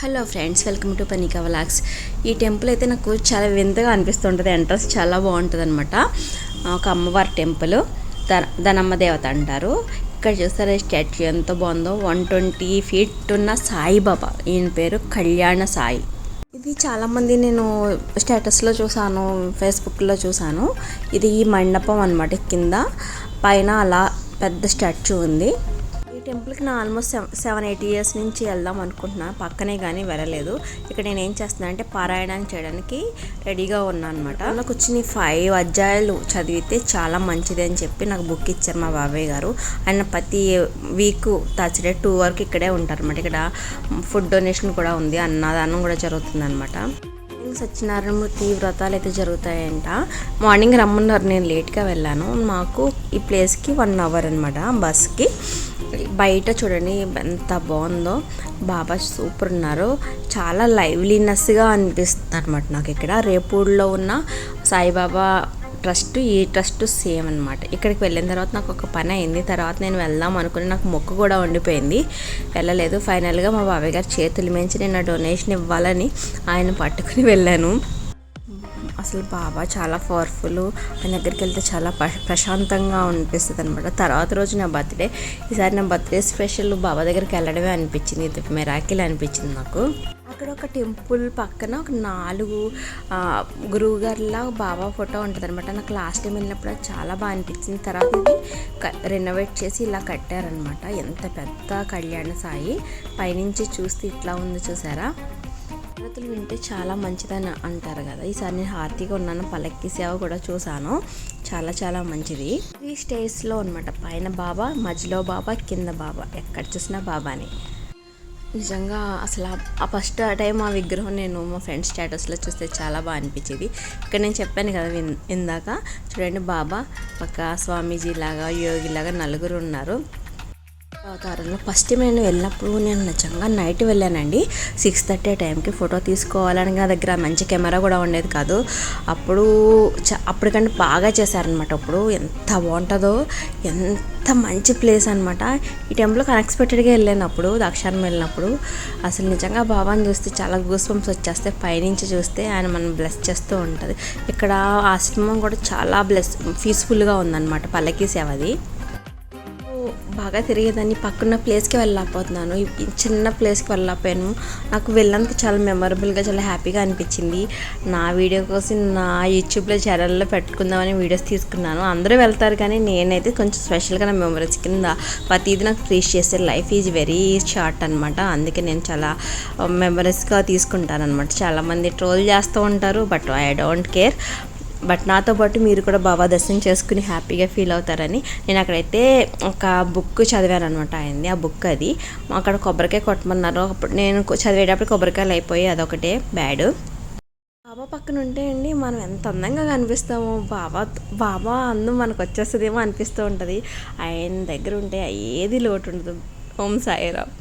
Hello friends, welcome to Panika vlogs. ఈ temple అయితే నాకు చాలా వింతగా అనిపిస్తుంటుంది. ఎంట్రన్స్ చాలా బాగుంటుంది అనమాట. ఒక అమ్మవారి టెంపుల్, ధనమ్మ దేవత అంటారు. ఇక్కడ చూస్తారా స్టాచ్యూ ఎంత బాగుందో. 120 feet ఉన్న సాయిబాబా, ఈయన పేరు కళ్యాణ సాయి. ఇది చాలామంది నేను స్టేటస్లో చూసాను, ఫేస్బుక్లో చూసాను. ఇది ఈ మండపం అనమాట. కింద పైన అలా పెద్ద స్టాచ్యూ ఉంది. టెంపుల్కి నా ఆల్మోస్ట్ 7-8 years నుంచి వెళ్దాం అనుకుంటున్నాను, పక్కనే కానీ వెళ్ళలేదు. ఇక్కడ నేను ఏం చేస్తున్నాను అంటే పారాయణం చేయడానికి రెడీగా ఉన్నాను అనమాట. నాకు వచ్చిన 5 అధ్యాయాలు చదివితే చాలా మంచిది అని చెప్పి నాకు బుక్ ఇచ్చారు మా బాబాయ్ గారు. ఆయన ప్రతి వీక్ థర్స్డే 2 వరకు ఇక్కడే ఉంటారు అనమాట. ఇక్కడ ఫుడ్ డొనేషన్ కూడా ఉంది, అన్నదానం కూడా జరుగుతుంది అనమాట. సత్యనారాయణమూర్తి వ్రతాలు అయితే జరుగుతాయంట. మార్నింగ్ రమ్మన్నారు, నేను లేట్గా వెళ్ళాను. మాకు ఈ ప్లేస్కి 1 hour అనమాట బస్కి. బయట చూడండి ఎంత బాగుందో. బాబా సూపర్ ఉన్నారు. చాలా లైవ్లీనెస్గా అనిపిస్తుంది అనమాట నాకు. ఇక్కడ రేపూడ్లో ఉన్న సాయిబాబా ట్రస్ట్, ఈ ట్రస్ట్ సేమ్ అనమాట. ఇక్కడికి వెళ్ళిన తర్వాత నాకు ఒక పని అయింది. తర్వాత నేను వెళ్దాం అనుకుని నాకు మొక్కు కూడా ఉండిపోయింది, వెళ్ళలేదు. ఫైనల్గా మా బాబాయ్ గారు చేతుల మించి నేను డొనేషన్ ఇవ్వాలని ఆయన పట్టుకుని వెళ్ళాను. అసలు బాబా చాలా పవర్ఫుల్. ఆయన దగ్గరికి వెళ్తే చాలా ప్రశాంతంగా అనిపిస్తుంది అనమాట. తర్వాత రోజు నా బర్త్డే. ఈసారి నా బర్త్డే స్పెషల్ బాబా దగ్గరికి వెళ్ళడమే అనిపించింది. ఇది మిరాకిల్ అనిపించింది నాకు. అక్కడ ఒక టెంపుల్ పక్కన ఒక 4 గురువు గారిలా బాబా ఫోటో ఉంటుంది అనమాట. నాకు లాస్ట్ టైం వెళ్ళినప్పుడు చాలా బాగా అనిపించింది. తర్వాత ఇది రెనోవేట్ చేసి ఇలా కట్టారనమాట. ఎంత పెద్ద కళ్యాణ సాయి, పైనుంచి చూస్తే ఇట్లా ఉంది చూసారా. హారతులు వింటే చాలా మంచిదని అంటారు కదా. ఈసారి నేను హారతిగా ఉన్నాను, పల్లకి సేవ కూడా చూసాను. చాలా చాలా మంచిది. 3 స్టేజ్లో అనమాట. పైన బాబా, మధ్యలో బాబా, కింద బాబా, ఎక్కడ చూసినా బాబాని. నిజంగా అసలు ఆ ఫస్ట్ టైం ఆ విగ్రహం నేను మా ఫ్రెండ్స్ స్టేటస్లో చూస్తే చాలా బాగా అనిపించేది. ఇక్కడ నేను చెప్పాను కదా ఇందాక, చూడండి బాబా పక్క స్వామీజీ లాగా, యోగిలాగా 4 ఉన్నారు అవతారంలో. ఫస్ట్ టైం నేను వెళ్ళినప్పుడు నేను నిజంగా నైట్ వెళ్ళానండి. 6:30 టైంకి ఫోటో తీసుకోవాలని నా దగ్గర మంచి కెమెరా కూడా ఉండేది కాదు. అప్పటికంటే బాగా చేశారనమాట. అప్పుడు ఎంత బాగుంటుందో, ఎంత మంచి ప్లేస్ అనమాట. ఈ టెంపుల్కి అన్ఎక్స్పెక్టెడ్గా వెళ్ళినప్పుడు, దాక్షారం వెళ్ళినప్పుడు అసలు నిజంగా బాబాని చూస్తే చాలా గూస్ బంప్స్ వచ్చేస్తాయి. పైనుంచి చూస్తే ఆయన మనం బ్లెస్ చేస్తూ ఉంటుంది. ఇక్కడ ఆశ్రమం కూడా చాలా పీస్ఫుల్గా ఉందన్నమాట. పల్లకి సేవది బాగా తిరిగేదాన్ని. పక్కన ప్లేస్కి వెళ్ళకపోతున్నాను, ఈ చిన్న ప్లేస్కి వెళ్ళకపోయాను. నాకు వెళ్ళడానికి చాలా మెమరబుల్గా, చాలా హ్యాపీగా అనిపించింది. నా వీడియో కోసం నా యూట్యూబ్లో ఛానల్లో పెట్టుకుందామని వీడియోస్ తీసుకున్నాను. అందరూ వెళ్తారు కానీ నేనైతే కొంచెం స్పెషల్గా నా మెమరీస్ కింద ప్రతిదీ నాకు ఫ్రీజ్ చేస్తే. లైఫ్ ఈజ్ వెరీ షార్ట్ అనమాట. అందుకే నేను చాలా మెమరీస్గా తీసుకుంటాను అనమాట. చాలామంది ట్రోల్ చేస్తూ ఉంటారు, but I don't care. But నాతో పాటు మీరు కూడా బాబా దర్శనం చేసుకుని హ్యాపీగా ఫీల్ అవుతారని నేను అక్కడైతే ఒక బుక్ చదివాను అనమాట. అయింది ఆ బుక్. అది అక్కడ కొబ్బరికాయ కొట్టమన్నారు. అప్పుడు నేను చదివేటప్పుడు కొబ్బరికాయలు అయిపోయి, అదొకటే బ్యాడ్. బాబా పక్కన ఉంటే అండి మనం ఎంత అందంగా కనిపిస్తామో. బాబా అందం మనకు వచ్చేస్తుందేమో అనిపిస్తూ ఉంటుంది. ఆయన దగ్గర ఉంటే ఏది లోటు ఉండదు. ఓం సాయిరామ్.